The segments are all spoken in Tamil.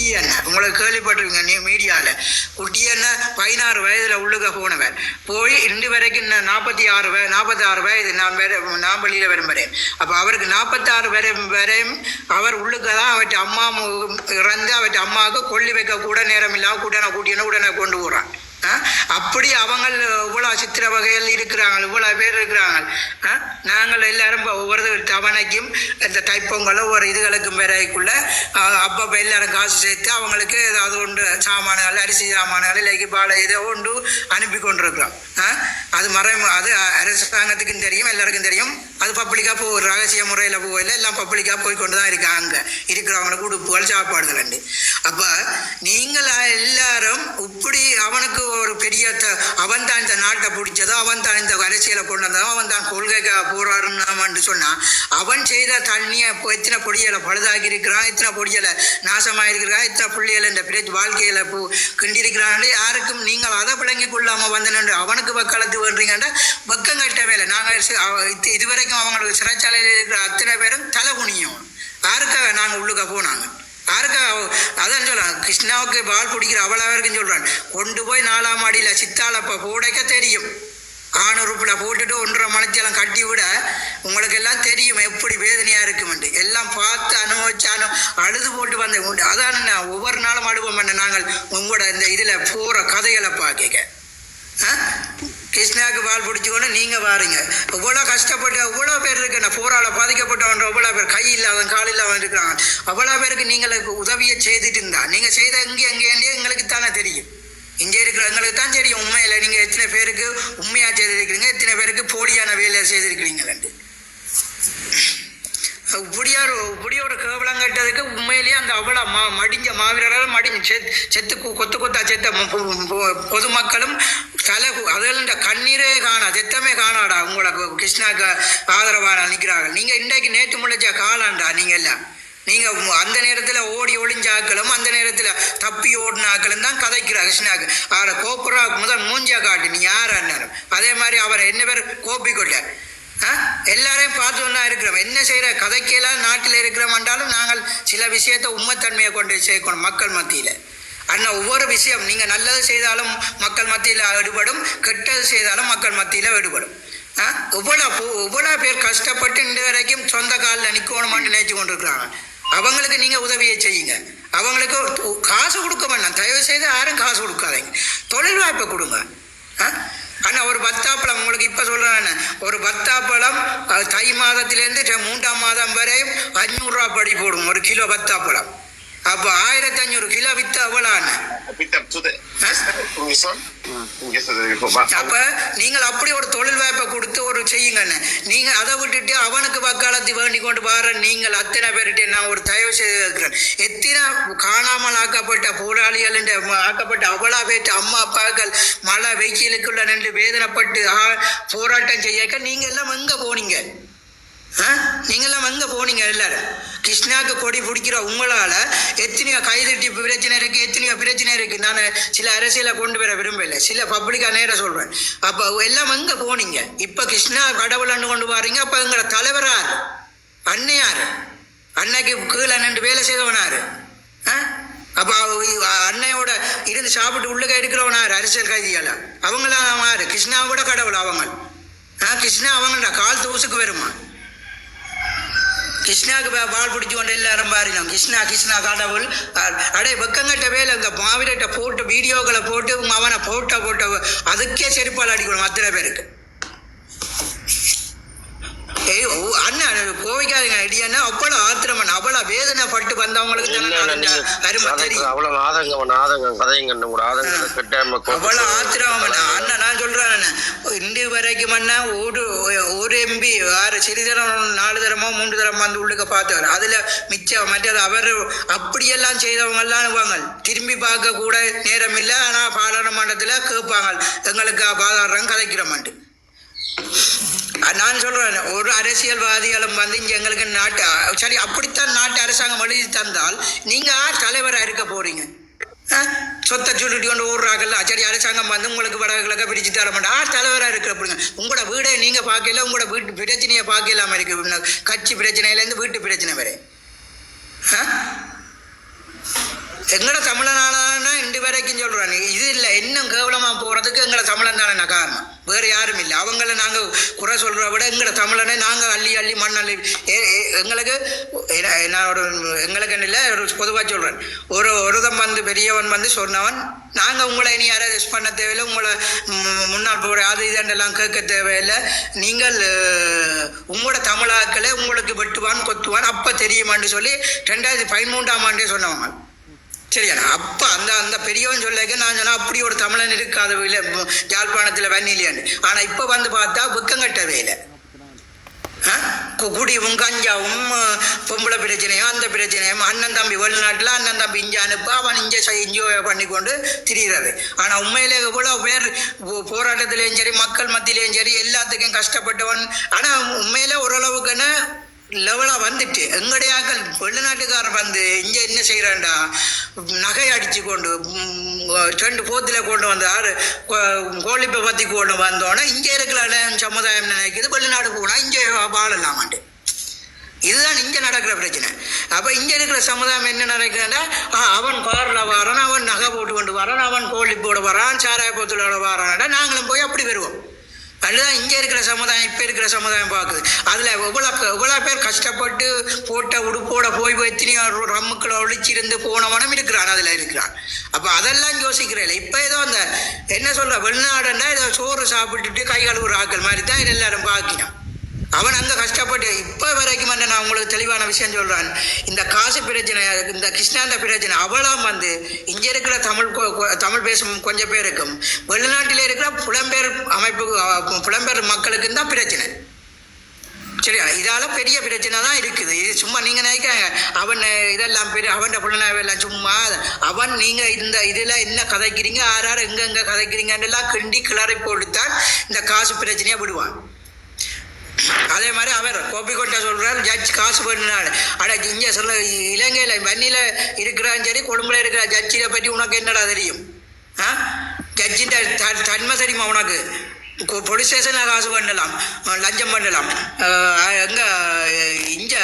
குட்டி அண்ணன், உங்களுக்கு கேள்விப்பட்டிருக்கீங்க நீ மீடியாவில். குட்டி அண்ணன் 16 வயதில் உள்ளுக்க போனவர் போய் இன்று வரைக்கும் 46 வயது நான் வெளியில் விரும்புகிறேன். அப்போ அவருக்கு 46 வரையும் அவர் உள்ளுக்க தான் அவற்றை அம்மா இறந்து அவற்றை அம்மாவுக்கு கொல்லி வைக்க கூட நேரம் இல்லாமல் உடனே கொண்டு போகிறான். அப்படி அவங்க இவ்வளோ சித்திர வகையில் இருக்கிறாங்க, இவ்வளோ பேர் இருக்கிறாங்க. நாங்கள் எல்லாரும் ஒவ்வொரு தவணைக்கும் இந்த தைப்பொங்கலும் ஒரு இதுகளுக்கும் வரைக்குள்ள அப்பப்போ எல்லாரும் காசு சேர்த்து அவங்களுக்கு ஏதாவது ஒன்று சாமான்கள், அரிசி சாமான்கள், இல்லைக்கு பாலை இதை ஒன்று அனுப்பி கொண்டிருக்கிறோம். அது அரசாங்கத்துக்கும் தெரியும், எல்லாருக்கும் தெரியும். அது பப்ளிக்காக போகும், ரகசிய முறையில் போகல, எல்லாம் பப்ளிக்காக போய் கொண்டு தான் இருக்காங்க. அங்கே இருக்கிறவங்களுக்கு உடுப்புகள் சாப்பாடுகள் உண்டு. அப்போ நீங்கள் எல்லாரும் இப்படி அவனுக்கு ஒரு பெரிய அவன் தான் இந்த நாட்டை பிடிச்சதோ, அவன் தான் இந்த அரசியலை கொண்டு வந்ததோ, அவன் தான் கொள்கைக்காக போராடுன்னு சொன்னான். அவன் செய்த தண்ணியை எத்தனை பொடியலை பழுதாக்கி இருக்கிறான், எத்தனை பொடியலை நாசமாக இருக்கிறான், எத்தனை பிள்ளைகளை இந்த வாழ்க்கையில் கிண்டிருக்கிறான். யாருக்கும் நீங்கள் அதை விளங்கி கொள்ளாமல் வந்தனன்று அவனுக்கு வக்காலத்து வேண்டுறீங்கன்னா பக்கம் கட்ட வேலை. நாங்கள் இதுவரைக்கும் அவங்களுக்கு சிறைச்சாலையில் இருக்கிற அத்தனை பேரும் தலை குனியும். யாருக்காக நாங்கள் உள்ளுக்க போனாங்க, யாருக்காக? அதான் சொல்கிறான், கிருஷ்ணாவுக்கு பால் பிடிக்கிற அவ்வளோவருக்குன்னு சொல்கிறான். கொண்டு போய் 4ஆம் மாடியில் சித்தாளப்போ போடைக்க தெரியும். 600 போட்டுட்டு 1.5 மணித்தெல்லாம் கட்டி விட உங்களுக்கு எல்லாம் தெரியும் எப்படி வேதனையாக இருக்குமெண்டு. எல்லாம் பார்த்து அனுபவிச்சாலும் அழுது போட்டு வந்த உண்டு. அதான் ஒவ்வொரு நாளும் அனுபவம் பண்ண நாங்கள் உங்களோட இந்த இதில் போகிற கதைகளை பார்க்க. கிருஷ்ணாவுக்கு பால் பிடிச்சிக்கொண்டு நீங்கள் பாருங்க, இவ்வளோ கஷ்டப்பட்டு இவ்வளோ பேர் இருக்குண்ணா, போராள பாதிக்கப்பட்டவன்ற இவ்வளோ பேர், கை இல்லாதவன் கால் இல்லாதவன் இருக்கிறாங்க. அவ்வளோ பேருக்கு நீங்கள் உதவியை செய்துட்டு இருந்தா நீங்கள் செய்த எங்கே எங்களுக்கு தானே தெரியும். இங்கே இருக்கிற எங்களுக்கு தான் தெரியும் உண்மையில் நீங்கள் எத்தனை பேருக்கு உண்மையாக செய்திருக்கிறீங்க, எத்தனை பேருக்கு போலியான வேலையை செய்திருக்கிறீங்களேன்ட்டு. இப்படியோட கேவலம் கட்டதுக்கு உண்மையிலேயே அந்த அவ்வளோ மடிஞ்ச மாவீரர்கள் செத்து கொத்தா செத்த பொதுமக்களும் தலை அதில் இந்த கண்ணீரே காணா, செத்தமே காணாடா. உங்களுக்கு கிருஷ்ணாக்கு ஆதரவாக நிற்கிறாங்க. நீங்கள் இன்றைக்கு நேற்று முளைச்சா காலாண்டா. நீங்கள் எல்லாம் நீங்கள் அந்த நேரத்தில் ஓடி ஒளிஞ்சாக்களும் அந்த நேரத்தில் தப்பி ஓடினாக்களும் தான் கதைக்கிறார் கிருஷ்ணாக்கு. அவரை கோப்புரா முதல் மூஞ்சியா காட்டு நீ யார் அண்ணாரும். அதே மாதிரி அவரை என்ன பேர் கோப்பிக்கொள்ள எல்லாரையும் பார்த்தோன்னா இருக்கிறோம். என்ன செய்கிற கதைக்கெல்லாம் நாட்டில் இருக்கிறோம்ன்றாலும் நாங்கள் சில விஷயத்தை உண்மைத்தன்மையை கொண்டு சேர்க்கணும் மக்கள் மத்தியில். ஆனால் ஒவ்வொரு விஷயம் நீங்கள் நல்லது செய்தாலும் மக்கள் மத்தியில் ஈடுபடும், கெட்டது செய்தாலும் மக்கள் மத்தியில் ஈடுபடும். இவ்வளோ பேர் கஷ்டப்பட்டு இந்த வரைக்கும் சொந்த காலில் நிற்கணுமான்னு நினைச்சு கொண்டிருக்கிறாங்க. அவங்களுக்கு நீங்கள் உதவியை செய்யுங்க. அவங்களுக்கு காசு கொடுக்க வேண்டாம், தயவு செய்து யாரும் காசு கொடுக்காதீங்க, தொழில் வாய்ப்பை கொடுங்க. ஆனால் ஒரு பத்தாப்பழம் உங்களுக்கு இப்போ சொல்கிறேன், ஒரு பத்தாப்பழம் தை மாதத்திலேருந்து 3ஆம் மாதம் வரை 500 ரூபா படி போடும் ஒரு கிலோ பத்தாப்பழம். அப்போ 1500 கிலோ வித்து அவ்வளோன்னு. அப்போ நீங்கள் அப்படி ஒரு தொழில் வாய்ப்பை கொடுத்து ஒரு செய்யுங்கண்ணே. நீங்கள் அதை விட்டுட்டு அவனுக்கு வக்காலத்து வேண்டி கொண்டு வர நீங்கள் அத்தனை பேர்கிட்ட நான் ஒரு தயவு செய்து இருக்கிறேன். எத்தனை காணாமல் ஆக்கப்பட்ட போராளிகள் ஆக்கப்பட்ட அவ்வளோ பேர்ட்டு அம்மா அப்பாக்கள் மழை வெயிலுக்குள்ள நின்று வேதனைப்பட்டு போராட்டம் செய்ய நீங்கள் எல்லாம் எங்கே போனீங்க? நீங்களாம் எங்கே போனீங்க? எல்லாரும் கிருஷ்ணாவுக்கு கொடி பிடிக்கிற உங்களால் எத்தனையோ கைதட்டி பிரச்சனை இருக்குது, எத்தனையோ பிரச்சனை இருக்குது. நான் சில அரசியலை கொண்டு வர விரும்பலை, சில பப்ளிக்காக நேராக சொல்கிறேன். அப்போ எல்லாம் எங்கே போனீங்க? இப்போ கிருஷ்ணா கடவுள்னு கொண்டு வாரீங்க. அப்போ எங்களை தலைவரார் அன்னையார், அன்னைக்கு கீழே நின்று வேலை செய்தவனார். அப்போ அன்னையோட இருந்து சாப்பிட்டு உள்ளுக்க இருக்கிறவனார் அரசியல் கைதியால். அவங்களாம் யார்? கிருஷ்ணாவோட கடவுள் அவங்க. கிருஷ்ணா அவங்கள்ட கால் தூசுக்கு வருமா? கிருஷ்ணாவுக்கு பால் பிடிச்சி கொண்டு எல்லாரும் பாருங்க, கிருஷ்ணா கடவுள். அடே வெக்கங்கட்ட வேலை இந்த மாவீரட்ட போட்டு வீடியோக்களை போட்டு அவனை போட்ட அதுக்கே செருப்பால் அடிக்கணும் அத்தனை பேருக்கு. அண்ணா கோவிக்காதீங்க அடியானா, அவ்வளோ ஆத்திரமன் அவ்வளோ வேதனைப்பட்டு வந்தவங்களுக்கு அவ்வளோ ஆத்திரம் அண்ணா. நான் சொல்றேன் இன்று வரைக்கும் அண்ணா ஒரு எம்பி யாரு சிறிதரம் 4 தரமோ 3 தரமோ வந்து உள்ளுக்க பார்த்தவர். அதுல மிச்சம் மற்றது அவர் அப்படியெல்லாம் செய்தவங்க எல்லாம் வாங்க திரும்பி பார்க்க கூட நேரம் இல்லை. ஆனா பாராளுமன்றத்துல கேட்பாங்க எங்களுக்கு பாதாரம் கதைக்கிறோம்ட்டு. நான் சொல்றேன் ஒரு அரசியல்வாதிகளும் வந்து இங்கே எங்களுக்கு நாட்டு சரி அப்படித்தான் நாட்டு அரசாங்கம் எழுதி தந்தால் நீங்க தலைவராக இருக்க போறீங்க. சொத்தை சொல்லிட்டு கொண்டு ஊர்றாங்கல்ல, சரி அரசாங்கம் வந்து உங்களுக்கு வடகிழக்க பிரிச்சு தர மாட்டேன் தலைவராக இருக்கிறப்பங்க. உங்களோட வீடை நீங்க பார்க்கல, உங்களோட வீட்டு பிரச்சனையை பார்க்கலாம இருக்கு. கட்சி பிரச்சனையிலேருந்து வீட்டு பிரச்சனை வரை எங்கட தமிழனானா இன்று வரைக்கும் சொல்றாங்க இது இல்லை இன்னும் கேவலமா போறதுக்கு எங்களை தமிழன் தானே காரணம், வேறு யாரும் இல்லை. அவங்கள நாங்கள் குறை சொல்றத விட எங்கட தமிழனை நாங்கள் அள்ளி அள்ளி மண் அள்ளி எங்களுக்கு நான் எங்களுக்கு இல்லை ஒரு பொதுவாக சொல்றேன். ஒருதம் வந்து பெரியவன் வந்து சொன்னவன் நாங்கள் உங்களை இனி யாராவது யூஸ் பண்ண தேவையில்லை, உங்களை முன்னாள் போகிற அது இதெல்லாம் கேட்க தேவையில்லை, நீங்கள் உங்களோட தமிழாக்களை உங்களுக்கு வெட்டுவான் கொத்துவான் அப்போ தெரியுமான்னு சொல்லி 2013ஆம் ஆண்டே சொன்னவங்க. சரியா? அப்போ அந்த பெரியவன் சொல்லிக்க நான் சொன்னால் அப்படி ஒரு தமிழன் இருக்காது இல்லை யாழ்ப்பாணத்தில் வன்னிலையான்னு. ஆனால் இப்போ வந்து பார்த்தா வெக்கங்கட்டவே இல்லை. குடியும் கஞ்சாவும் பொம்பளை பிரச்சனையும் அந்த பிரச்சனையும் அண்ணன் தம்பி வெளிநாட்டில் அண்ணன் தம்பி இங்கே அனுப்ப அவன் இங்கே என்ஜாய் பண்ணி கொண்டு திரிகிறது. ஆனால் உண்மையிலே இவ்வளோ பேர் போராட்டத்திலையும் சரி மக்கள் மத்தியிலையும் சரி எல்லாத்துக்கும் கஷ்டப்பட்டவன். ஆனால் உண்மையிலே ஓரளவுக்குன்னு லெவலாக வந்துட்டு எங்கடையாக்கள் வெளிநாட்டுக்காரன் வந்து இங்கே என்ன செய்கிறான்டா நகை அடித்து கொண்டு 2 போத்தில் கொண்டு வந்தார் கோழிப்பை பற்றி கொண்டு வந்தோன்னே இங்கே இருக்கிற சமுதாயம் நினைக்குது வெளிநாடு போனால் இங்கே வாழலாமாண்டு. இதுதான் இங்கே நடக்கிற பிரச்சனை. அப்போ இங்கே இருக்கிற சமுதாயம் என்ன நடக்குதுன்னா அவன் காரில் வரான், அவன் நகை போட்டு கொண்டு வரான், அவன் கோழிப்போட வரான், சாராய போத்தலோட வரான்டா நாங்களும் போய் அப்படி வருவோம். அதுதான் இங்கே இருக்கிற சமுதாயம் இப்போ இருக்கிற சமுதாயம் பார்க்குது. அதில் எவ்வளோ பேர் கஷ்டப்பட்டு போட்ட உடுப்போட போய் எத்தனையோ ரம்முக்களை ஒழிச்சிருந்து போனவனும் இருக்கிறான், அதில் இருக்கிறான். அப்போ அதெல்லாம் யோசிக்கிறேன். இப்போ ஏதோ அந்த என்ன சொல்கிற வெளிநாடுன்னா ஏதோ சோறு சாப்பிட்டுட்டு கை கழுவுற ஆக்கள் மாதிரி தான் எல்லாரும் பார்க்கிறான். அவன் அங்கே கஷ்டப்பட்டு இப்போ வரைக்கும் வந்து நான் உங்களுக்கு தெளிவான விஷயம் சொல்கிறேன். இந்த காசு பிரச்சனை, இந்த கிருஷ்ணாந்த பிரச்சனை அவளாம் வந்து இங்கே இருக்கிற தமிழ் பேசும் கொஞ்சம் பேருக்கும் வெளிநாட்டில் இருக்கிற புலம்பெயர் அமைப்பு புலம்பெயர் மக்களுக்கு தான் பிரச்சனை. சரியா? இதால் பெரிய பிரச்சனை தான் இருக்குது. இது சும்மா நீங்கள் நினைக்காங்க அவன் இதெல்லாம் பெரிய அவன் புலனாவெல்லாம் சும்மா அவன் நீங்கள் இந்த இதில் என்ன கதைக்கிறீங்க யார் எங்கெங்கே கதைக்கிறீங்கன்னெல்லாம் கிண்டி கிளறி போட்டுத்தான் இந்த காசு பிரச்சனையை விடுவான். அதே மாதிரி அவர் கோபிக்கொண்டா சொல்கிறார் ஜட்ஜ் காசு பண்ணினாள். ஆனால் இங்கே சொல்ல இலங்கையில் வன்னியில் இருக்கிறான்னு சரி கொழும்புல இருக்கிற ஜட்ஜினை பற்றி உனக்கு என்னடா தெரியும்? ஜட்ஜின் தன்மை தெரியுமா உனக்கு? போலீஸ் ஸ்டேஷனில் காசு பண்ணலாம், லஞ்சம் பண்ணலாம், எங்கே இங்கே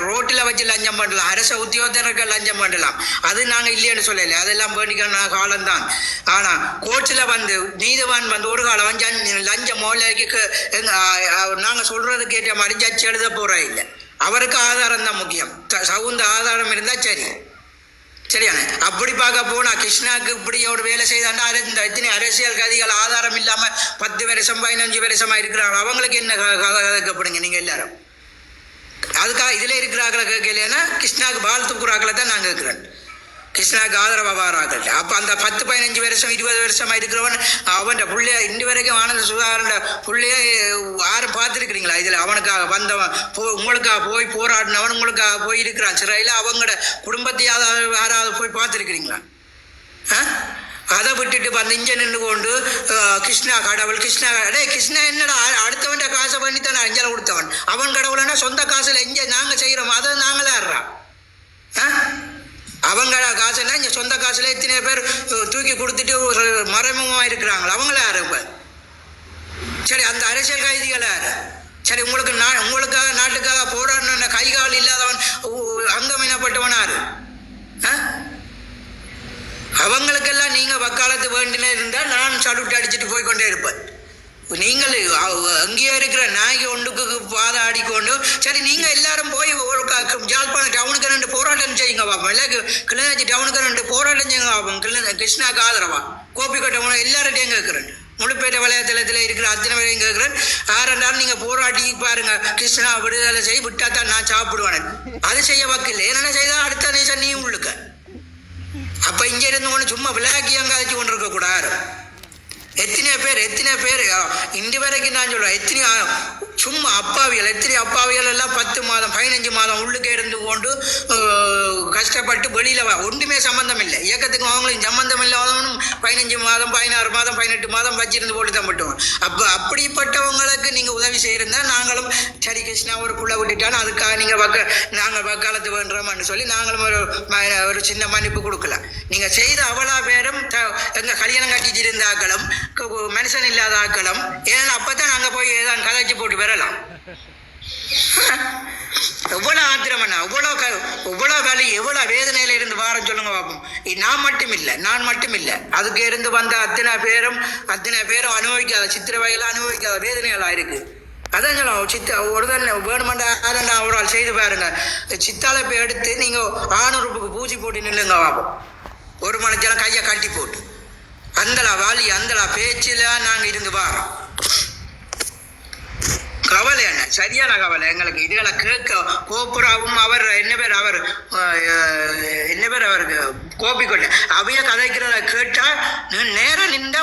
ரோட்டில் வச்சு லஞ்சம் பண்ணலாம், அரச உத்தியோகத்தருக்கு லஞ்சம் பண்ணலாம். அது நாங்கள் இல்லைன்னு சொல்லலை, அதெல்லாம் வேண்டிக்கிற காலம்தான். ஆனால் கோர்ட்ஸில் வந்து நீதிவான் வந்து ஒரு காலம் லஞ்சம் மோலைக்கு நாங்கள் சொல்கிறதுக்கு ஏற்ற மாதிரி ஜட்ஜ் எழுத போகிறா இல்லை. அவருக்கு ஆதாரம் தான் முக்கியம். சவுந்த ஆதாரம் இருந்தால் சரி. சரியானே? அப்படி பார்க்க போனால் கிருஷ்ணாவுக்கு இப்படி ஒரு வேலை செய்தாண்டா இந்த இத்தனை அரசியல் கதிகள் ஆதாரம் இல்லாமல் 10 வருஷம் 15 வருஷமாக இருக்கிறாங்க. அவங்களுக்கு என்ன கதைக்கப்படுங்க நீங்கள் எல்லாரும்? அதுக்காக இதில் இருக்கிறாக்களை கேட்கலைன்னா கிருஷ்ணாவுக்கு பால் தூக்குறாக்களை தான் நான் கேட்குறேன். கிருஷ்ணாவுக்கு ஆதரவாக வாராக்கள். அப்போ அந்த 10 15 வருஷம் 20 வருஷமாக இருக்கிறவன் அவன் பிள்ளைய இன்று வரைக்கும் ஆனந்த சுதாகரன் பிள்ளைய யாரும் பார்த்துருக்கிறீங்களா? இதில் அவனுக்காக வந்தவன் உங்களுக்காக போய் போராடினவன் உங்களுக்காக போய் இருக்கிறான் சிறையில். அவங்களோட குடும்பத்தை யாராவது போய் பார்த்துருக்கிறீங்களா? அதை விட்டுட்டு வந்து இங்கே நின்று கொண்டு கிருஷ்ணா கடவுள் கிருஷ்ணா கிருஷ்ணா என்னடா அடுத்தவன்ட காசை பண்ணி தான் அஞ்சலை கொடுத்தவன். அவன் கடவுள்னா சொந்த காசில் இங்கே நாங்கள் செய்கிறோம், அதை நாங்களே ஆடுறான். அவங்க காசுனா இங்கே சொந்த காசுல எத்தனை பேர் தூக்கி கொடுத்துட்டு மறைமுகமாக இருக்கிறாங்களா? அவங்கள யாரு? இப்போ சரி அந்த அரசியல் கைதிகள் யாரு? சரி உங்களுக்காக நாட்டுக்காக போராடின கைகால் இல்லாதவன் அங்கமினப்பட்டவன் யாரு? அவங்களுக்கெல்லாம் நீங்கள் வக்காலத்து வேண்டினே இருந்தால் நான் சலுட்டு அடிச்சுட்டு போய்கொண்டே இருப்பேன். நீங்கள் அங்கேயே இருக்கிற நாய்க்கு ஒன்றுக்கு பாதை ஆடிக்கொண்டு சரி நீங்கள் எல்லாரும் போய் ஜாழ்ப்பாணம் டவுனுக்கு 2 போராட்டம் செய்யுங்க பாப்போம், இல்லை கிளிநொச்சி டவுனுக்கு 2 போராட்டம் செய்யுங்க பாப்போம். கிருஷ்ணாவுக்கு ஆதரவா கோபிக்கோட்டை எல்லார்ட்டையும் கேட்குறேன், முழுப்பேட்டை வளையத்தளத்தில் இருக்கிற அத்தனை பேரையும் கேட்குறேன். யாரென்றாலும் நீங்கள் போராட்டி பாருங்க, கிருஷ்ணா விடுதலை செய்ய விட்டா தான் நான் சாப்பிடுவேன். அது செய்ய வக்கில்லை, என்னென்ன செய்தால் அடுத்த நிமிஷம் நீ உள்ளுக்க. அப்போ இங்கே இருந்து ஒன்று சும்மா விளையாக்கி அங்கே அழைச்சி கொண்டு இருக்கக்கூடாது. எத்தனை பேர் இன்று வரைக்கும் நான் சொல்கிறேன், எத்தனை சும்மா எத்தனை அப்பாவிகள் எல்லாம் 10 மாதம் 15 மாதம் உள்ளுக்கே இருந்து கொண்டு கஷ்டப்பட்டு வெளியில் ஒன்றுமே சம்மந்தம் இல்லை, இயக்கத்துக்கு அவங்களுக்கு சம்மந்தம் இல்லாதவனும் 15 மாதம் 16 மாதம் 18 மாதம் வச்சிருந்து போட்டு தான் பட்டுவோம். அப்போ அப்படிப்பட்டவங்களுக்கு நீங்கள் உதவி செய்யிருந்தா நாங்களும் சரி கிருஷ்ணா ஒரு புள்ள விட்டுட்டாலும் அதுக்காக நீங்கள் நாங்கள் வக்காலத்து வேண்டுறோம்னு சொல்லி நாங்களும் ஒரு சின்ன மன்னிப்பு கொடுக்கலாம். நீங்கள் செய்த அவ்வளோ பேரும் எங்கள் கல்யாணம் கட்டிச்சிருந்த ஆக்களும் மனுஷன் இல்லாத ஆக்களும் ஏன்னா அப்போ தான் நாங்கள் போய் ஏதாவது கதைச்சி போட்டு வரலாம். எவ்வளோ ஆத்திரமண்ணா, எவ்வளோ வலி, எவ்வளோ வேதனையில இருந்து வார சொல்லுங்க பார்ப்போம். நான் மட்டும் இல்லை, அதுக்கு இருந்து வந்த அத்தனை பேரும் அனுபவிக்காத சித்திர வகையில் அனுபவிக்காத வேதனைகளாக இருக்கு. அதான் சொல்லுவோம், ஒரு தான் வேணுமெண்டா ஒரு ஆள் செய்து பாருங்க. சித்தாளப்பை எடுத்து நீங்கள் ஆணுறுப்புக்கு பூச்சி போட்டு நில்லுங்க பார்ப்போம். ஒரு மனுஷெல்லாம் கையை கட்டி போட்டு அந்தளா வாலி அந்தளா பேச்சில் நாங்கள் இருந்து வாரோம். கவலை என்ன, சரியான கவலை எங்களுக்கு. இதுகளை கேட்க கோப்புராவும் அவர் என்ன பேர் அவருக்கு கோபிக்கொள்ள அவைய கதைக்கிறத கேட்டா நேரம் நின்றா